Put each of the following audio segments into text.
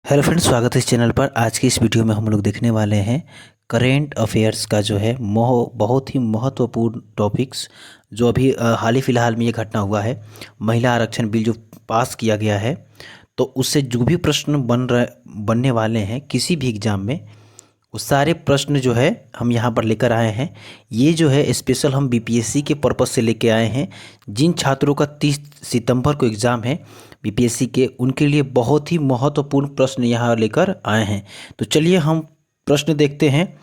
Hello friends, स्वागत है इस चैनल पर। आज की इस वीडियो में हम लोग देखने वाले हैं करेंट अफेयर्स का जो है बहुत ही महत्वपूर्ण टॉपिक्स जो अभी हाल ही फिलहाल में ये घटना हुआ है। महिला आरक्षण बिल जो पास किया गया है, तो उससे जो भी प्रश्न बनने वाले हैं किसी भी एग्ज़ाम में, वो सारे प्रश्न जो है हम यहाँ पर लेकर आए हैं। ये जो है स्पेशल हम बीपीएससी के पर्पज़ से लेके आए हैं। जिन छात्रों का 30 सितंबर को एग्ज़ाम है बीपीएससी के, उनके लिए बहुत ही महत्वपूर्ण प्रश्न यहाँ लेकर आए हैं। तो चलिए हम प्रश्न देखते हैं।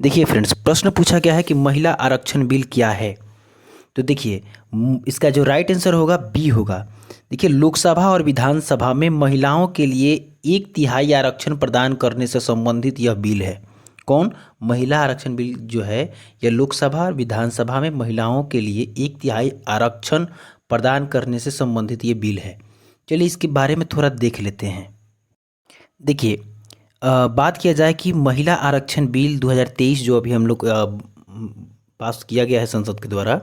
देखिए फ्रेंड्स, प्रश्न पूछा गया है कि महिला आरक्षण बिल क्या है। तो देखिए इसका जो राइट आंसर होगा बी होगा। देखिए, लोकसभा और विधानसभा में महिलाओं के लिए 1/3 आरक्षण प्रदान करने से संबंधित यह बिल है। कौन? महिला आरक्षण बिल जो है यह लोकसभा और विधानसभा में महिलाओं के लिए 1/3 आरक्षण प्रदान करने से संबंधित ये बिल है। चलिए इसके बारे में थोड़ा देख लेते हैं। देखिए, बात किया जाए कि महिला आरक्षण बिल 2023 जो अभी हम लोग पास किया गया है संसद के द्वारा,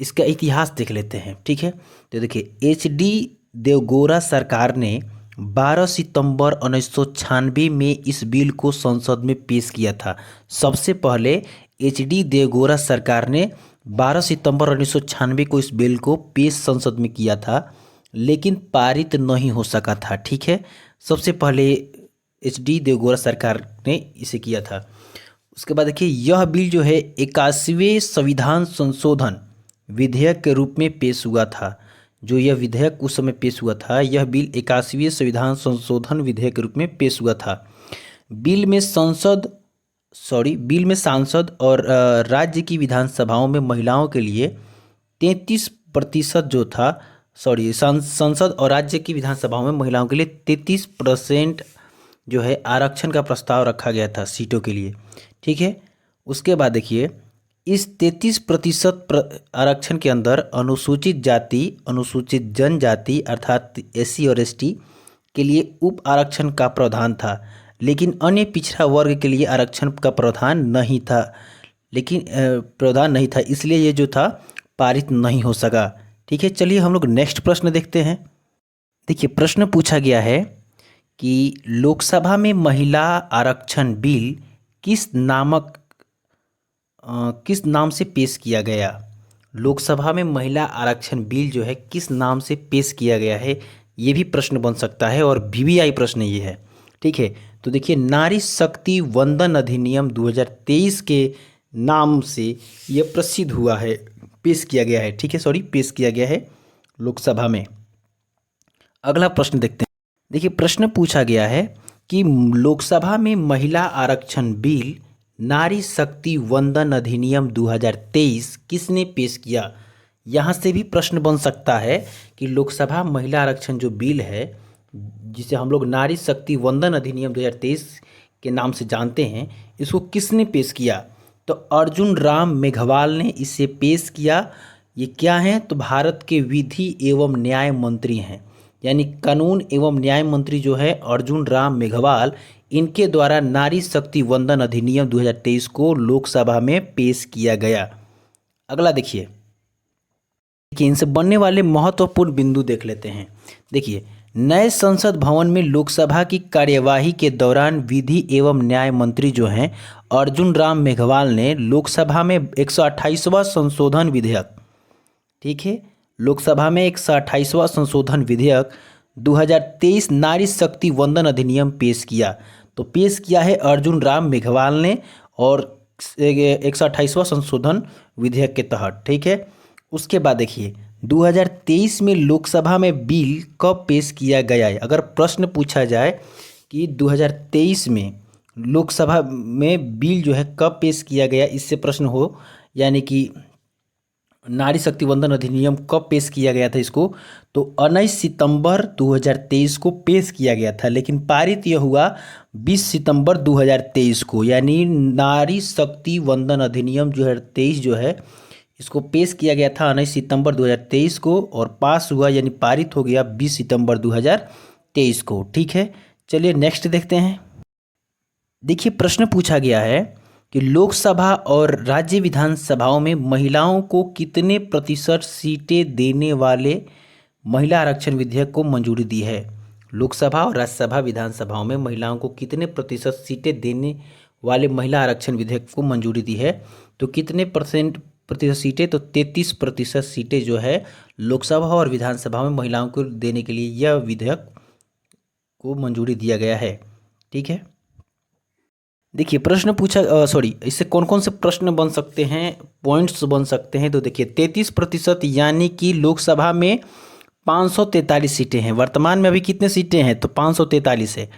इसका इतिहास देख लेते हैं। ठीक है, तो देखिए एच.डी. देवगौड़ा सरकार ने 12 सितंबर 1996 में इस बिल को संसद में पेश किया था। सबसे पहले एच.डी. देवगौड़ा सरकार ने 12 सितंबर 1996 को इस बिल को पेश संसद में किया था, लेकिन पारित नहीं हो सका था। ठीक है, सबसे पहले एच.डी. देवगौड़ा सरकार ने इसे किया था। उसके बाद देखिए, यह बिल जो है 81वें संविधान संशोधन विधेयक के रूप में पेश हुआ था। जो यह विधेयक उस समय पेश हुआ था, यह बिल 81वें संविधान संशोधन विधेयक के रूप में पेश हुआ था। बिल में सांसद और राज्य की विधानसभाओं में महिलाओं के लिए 33% जो था, संसद और राज्य की विधानसभाओं में महिलाओं के लिए 33% जो है आरक्षण का प्रस्ताव रखा गया था सीटों के लिए। ठीक है, उसके बाद देखिए, इस 33% आरक्षण के अंदर अनुसूचित जाति, अनुसूचित जनजाति अर्थात एससी और एसटी के लिए उप आरक्षण का प्रावधान था, लेकिन अन्य पिछड़ा वर्ग के लिए आरक्षण का प्रावधान नहीं था। इसलिए ये जो था पारित नहीं हो सका। ठीक है, चलिए हम लोग नेक्स्ट प्रश्न देखते हैं। देखिए, प्रश्न पूछा गया है कि लोकसभा में महिला आरक्षण बिल किस नाम से पेश किया गया। लोकसभा में महिला आरक्षण बिल जो है किस नाम से पेश किया गया है, ये भी प्रश्न बन सकता है और वीवीआई प्रश्न ये है। ठीक है, तो देखिए, नारी शक्ति वंदन अधिनियम 2023 के नाम से यह प्रसिद्ध हुआ है, पेश किया गया है। ठीक है, पेश किया गया है लोकसभा में। अगला प्रश्न देखते हैं। देखिए, प्रश्न पूछा गया है कि लोकसभा में महिला आरक्षण बिल नारी शक्ति वंदन अधिनियम 2023 किसने पेश किया। यहाँ से भी प्रश्न बन सकता है कि लोकसभा महिला आरक्षण जो बिल है, जिसे हम लोग नारी शक्ति वंदन अधिनियम 2023 के नाम से जानते हैं, इसको किसने पेश किया। तो अर्जुन राम मेघवाल ने इसे पेश किया। ये क्या हैं? तो भारत के विधि एवं न्याय मंत्री हैं, यानी कानून एवं न्याय मंत्री जो है अर्जुन राम मेघवाल, इनके द्वारा नारी शक्ति वंदन अधिनियम 2023 को लोकसभा में पेश किया गया। अगला देखिए, इनसे बनने वाले महत्वपूर्ण बिंदु देख लेते हैं। देखिए, नए संसद भवन में लोकसभा की कार्यवाही के दौरान विधि एवं न्याय मंत्री जो हैं अर्जुन राम मेघवाल ने लोकसभा में 128वां संशोधन विधेयक, ठीक है, लोकसभा में 128वां संशोधन विधेयक 2023 नारी शक्ति वंदन अधिनियम पेश किया। तो पेश किया है अर्जुन राम मेघवाल ने, और 128वां संशोधन विधेयक के तहत। ठीक है, उसके बाद देखिए, 2023 में लोकसभा में बिल कब पेश किया गया है। अगर प्रश्न पूछा जाए कि 2023 में लोकसभा में बिल जो है कब पेश किया गया, इससे प्रश्न हो, यानी कि नारी शक्ति वंदन अधिनियम कब पेश किया गया था इसको, तो 19 सितंबर 2023 को पेश किया गया था, लेकिन पारित यह हुआ 20 सितंबर 2023 को। यानी नारी शक्ति वंदन अधिनियम 2023 जो है, इसको पेश किया गया था 19 सितंबर 2023 को, और पास हुआ यानी पारित हो गया 20 सितंबर 2023 को। ठीक है, चलिए नेक्स्ट देखते हैं। देखिए, प्रश्न पूछा गया है कि लोकसभा और राज्य विधानसभाओं में महिलाओं को कितने प्रतिशत सीटें देने वाले महिला आरक्षण विधेयक को मंजूरी दी है। लोकसभा और राज्यसभा विधानसभाओं में महिलाओं को कितने प्रतिशत सीटें देने वाले महिला आरक्षण विधेयक को मंजूरी दी है? तो कितने प्रतिशत सीटें? तो 33% सीटें जो है लोकसभा और विधानसभा में महिलाओं को देने के लिए यह विधेयक को मंजूरी दिया गया है। ठीक है, देखिए प्रश्न पूछा इससे कौन कौन से प्रश्न बन सकते हैं, पॉइंट्स बन सकते हैं। तो देखिए 33% यानी कि लोकसभा में 543 सीटें हैं। वर्तमान में अभी कितने सीटें हैं? तो 543 है।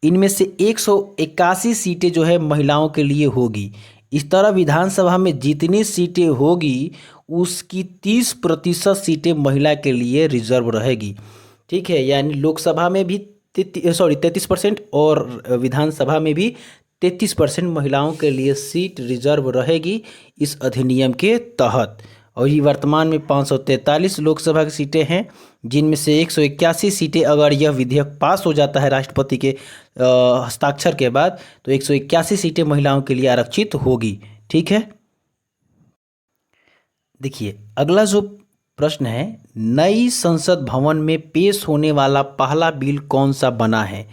इनमें से 181 सीटें जो है महिलाओं के लिए होगी। इस तरह विधानसभा में जितनी सीटें होगी उसकी 30% सीटें महिला के लिए रिजर्व रहेगी। ठीक है, यानी लोकसभा में भी 33% और विधानसभा में भी 33% महिलाओं के लिए सीट रिजर्व रहेगी इस अधिनियम के तहत। और ये वर्तमान में 543 लोकसभा की सीटें हैं, जिनमें से 181 सीटें अगर यह विधेयक पास हो जाता है राष्ट्रपति के हस्ताक्षर के बाद, तो 181 सीटें महिलाओं के लिए आरक्षित होगी। ठीक है, देखिए अगला जो प्रश्न है, नई संसद भवन में पेश होने वाला पहला बिल कौन सा बना है?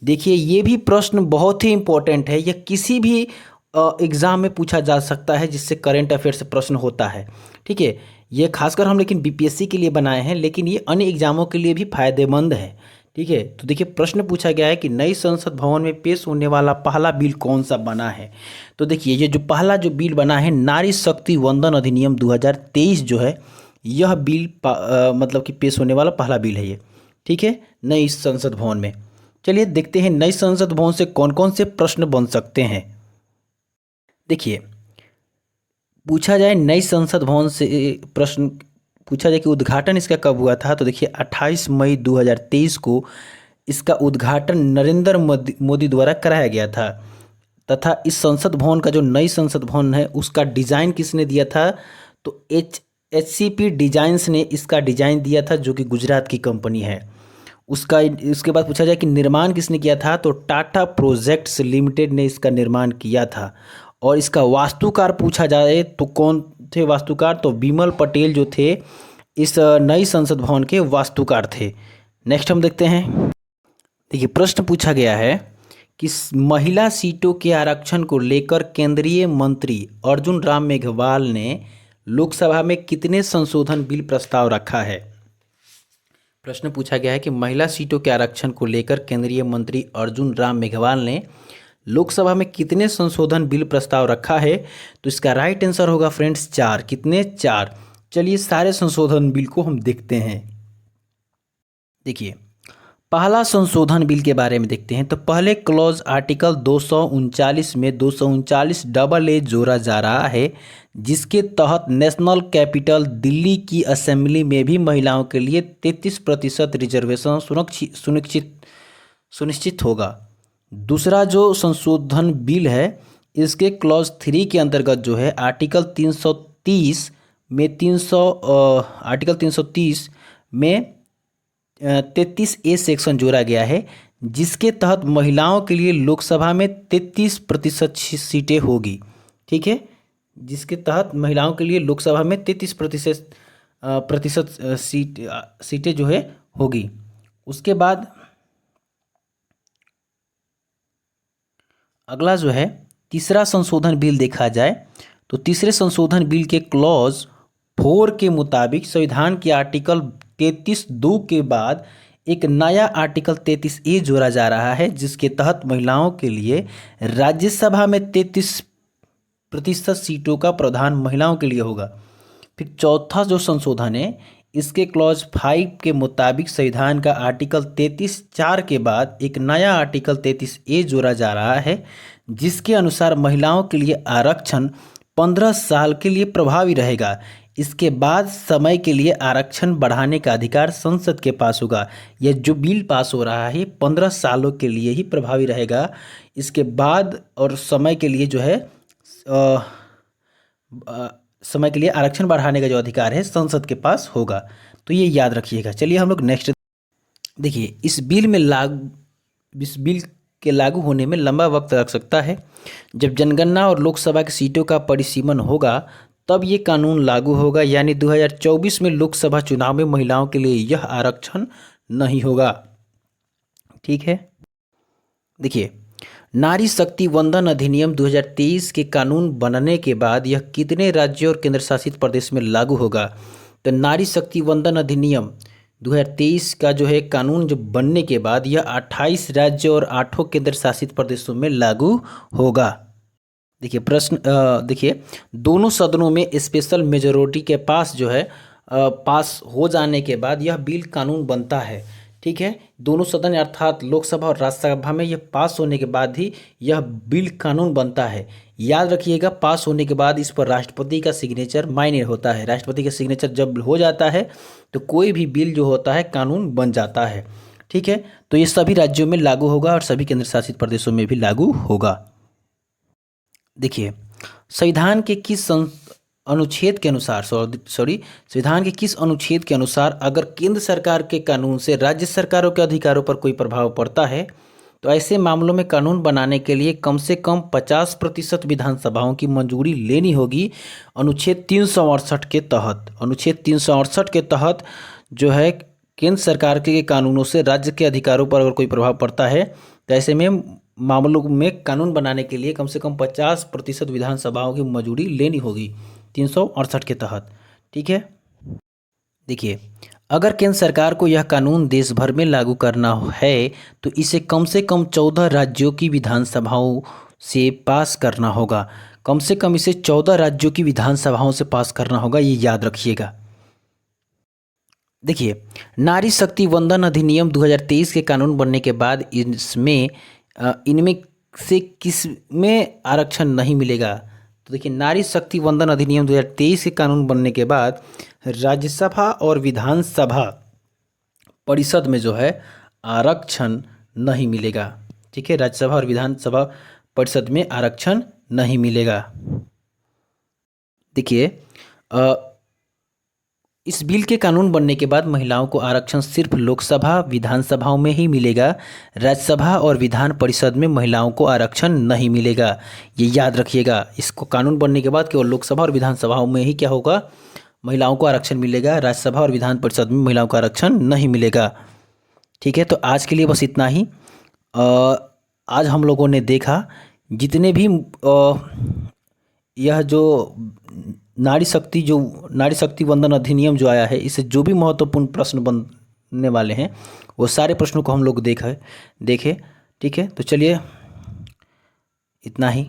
देखिए ये भी प्रश्न बहुत ही इम्पोर्टेंट है। यह किसी भी एग्ज़ाम में पूछा जा सकता है जिससे करंट अफेयर से प्रश्न होता है। ठीक है, ये खासकर हम लेकिन बीपीएससी के लिए बनाए हैं, लेकिन ये अन्य एग्जामों के लिए भी फायदेमंद है। ठीक है, तो देखिए प्रश्न पूछा गया है कि नई संसद भवन में पेश होने वाला पहला बिल कौन सा बना है? तो देखिए ये जो पहला जो बिल बना है, नारी शक्ति वंदन अधिनियम 2023 जो है, यह बिल मतलब कि पेश होने वाला पहला बिल है ये। ठीक है, नई संसद भवन में। चलिए देखते हैं नई संसद भवन से कौन कौन से प्रश्न बन सकते हैं। देखिए पूछा जाए नई संसद भवन से प्रश्न पूछा जाए कि उद्घाटन इसका कब हुआ था? तो देखिए 28 मई 2023 को इसका उद्घाटन नरेंद्र मोदी द्वारा कराया गया था। तथा इस संसद भवन का जो नई संसद भवन है उसका डिज़ाइन किसने दिया था? तो HCP डिजाइन्स ने इसका डिज़ाइन दिया था, जो कि गुजरात की कंपनी है। उसके बाद पूछा जाए कि निर्माण किसने किया था? तो टाटा प्रोजेक्ट्स लिमिटेड ने इसका निर्माण किया था। और इसका वास्तुकार पूछा जाए तो कौन थे वास्तुकार? तो बिमल पटेल जो थे इस नई संसद भवन के वास्तुकार थे। नेक्स्ट हम देखते हैं। देखिए प्रश्न पूछा गया है कि महिला सीटों के आरक्षण को लेकर केंद्रीय मंत्री अर्जुन राम मेघवाल ने लोकसभा में कितने संशोधन बिल प्रस्ताव रखा है? प्रश्न पूछा गया है कि महिला सीटों के आरक्षण को लेकर केंद्रीय मंत्री अर्जुन राम मेघवाल ने लोकसभा में कितने संशोधन बिल प्रस्ताव रखा है? तो इसका राइट आंसर होगा फ्रेंड्स 4। कितने? 4। चलिए सारे संशोधन बिल को हम देखते हैं। देखिए पहला संशोधन बिल के बारे में देखते हैं। तो पहले क्लॉज आर्टिकल 239 में 239AA जोड़ा जा रहा है, जिसके तहत नेशनल कैपिटल दिल्ली की असेंबली में भी महिलाओं के लिए 33% रिजर्वेशन सुनिश्चित होगा। दूसरा जो संशोधन बिल है, इसके क्लॉज 3 के अंतर्गत जो है आर्टिकल 330 में 33A सेक्शन जोड़ा गया है, जिसके तहत महिलाओं के लिए लोकसभा में 33% सीटें होगी। ठीक है, जिसके तहत महिलाओं के लिए लोकसभा में 33% सीटें जो है होगी। उसके बाद अगला जो है तीसरा संशोधन बिल देखा जाए तो तीसरे संशोधन बिल के क्लॉज 4 के मुताबिक संविधान के आर्टिकल 33(2) के बाद एक नया आर्टिकल 33A जोड़ा जा रहा है, जिसके तहत महिलाओं के लिए राज्यसभा में 33% सीटों का प्रावधान महिलाओं के लिए होगा। फिर चौथा जो संशोधन है, इसके क्लॉज 5 के मुताबिक संविधान का आर्टिकल 33(4) के बाद एक नया आर्टिकल 33A जोड़ा जा रहा है, जिसके अनुसार महिलाओं के लिए आरक्षण 15 साल के लिए प्रभावी रहेगा। इसके बाद समय के लिए आरक्षण बढ़ाने का अधिकार संसद के पास होगा। यह जो बिल पास हो रहा है 15 सालों के लिए ही प्रभावी रहेगा। इसके बाद और समय के लिए जो है समय के लिए आरक्षण बढ़ाने का जो अधिकार है संसद के पास होगा। तो ये याद रखिएगा। चलिए हम लोग नेक्स्ट देखिए। इस बिल के लागू होने में लंबा वक्त लग सकता है। जब जनगणना और लोकसभा की सीटों का परिसीमन होगा तब ये कानून लागू होगा, यानी 2024 में लोकसभा चुनाव में महिलाओं के लिए यह आरक्षण नहीं होगा। ठीक है। देखिए, नारी शक्ति वंदन अधिनियम 2023 के कानून बनने के बाद यह कितने राज्यों और केंद्र शासित प्रदेश में लागू होगा? तो नारी शक्ति वंदन अधिनियम 2023 का जो है कानून जो बनने के बाद यह 28 राज्य और 8 केंद्र शासित प्रदेशों में लागू होगा। देखिए प्रश्न, देखिए दोनों सदनों में स्पेशल मेजोरिटी के पास जो है पास हो जाने के बाद यह बिल कानून बनता है। ठीक है, दोनों सदन अर्थात लोकसभा और राज्यसभा में यह पास होने के बाद ही यह बिल कानून बनता है। याद रखिएगा, पास होने के बाद इस पर राष्ट्रपति का सिग्नेचर मायने होता है। राष्ट्रपति का सिग्नेचर जब हो जाता है तो कोई भी बिल जो होता है कानून बन जाता है। ठीक है, तो ये सभी राज्यों में लागू होगा और सभी केंद्र शासित प्रदेशों में भी लागू होगा। देखिए, संविधान के किस अनुच्छेद के अनुसार संविधान के किस अनुच्छेद के अनुसार अगर केंद्र सरकार के कानून से राज्य सरकारों के अधिकारों पर कोई प्रभाव पड़ता है तो ऐसे मामलों में कानून बनाने के लिए कम से कम 50% विधानसभाओं की मंजूरी लेनी होगी। अनुच्छेद 368 के तहत, अनुच्छेद 368 के तहत जो है केंद्र सरकार के कानूनों से राज्य के अधिकारों पर अगर कोई प्रभाव पड़ता है तो ऐसे में मामलों में कानून बनाने के लिए कम से कम 50% विधानसभाओं की मंजूरी लेनी होगी 368 के तहत। ठीक है, देखिए अगर केंद्र सरकार को यह कानून देश भर में लागू करना है तो इसे कम से कम 14 राज्यों की विधानसभाओं से पास करना होगा। कम से कम इसे 14 राज्यों की विधानसभाओं से पास करना होगा, ये याद रखिएगा। देखिए, नारी शक्ति वंदन अधिनियम 2023 के कानून बनने के बाद इनमें से किस में आरक्षण नहीं मिलेगा? तो देखिए, नारी शक्ति वंदन अधिनियम 2023 के कानून बनने के बाद राज्यसभा और विधानसभा परिषद में जो है आरक्षण नहीं मिलेगा। ठीक है, राज्यसभा और विधानसभा परिषद में आरक्षण नहीं मिलेगा। देखिए, इस बिल के कानून बनने के बाद महिलाओं को आरक्षण सिर्फ लोकसभा विधानसभाओं में ही मिलेगा। राज्यसभा और विधान परिषद में महिलाओं को आरक्षण नहीं मिलेगा, ये याद रखिएगा। इसको कानून बनने के बाद केवल लोकसभा और विधानसभाओं में ही क्या होगा, महिलाओं को आरक्षण मिलेगा। राज्यसभा और विधान परिषद में महिलाओं को आरक्षण नहीं मिलेगा। ठीक है, तो आज के लिए बस इतना ही। आज हम लोगों ने देखा जितने भी यह जो नारी शक्ति वंदन अधिनियम जो आया है, इससे जो भी महत्वपूर्ण प्रश्न बनने वाले हैं वो सारे प्रश्नों को हम लोग देखे। ठीक है, तो चलिए इतना ही।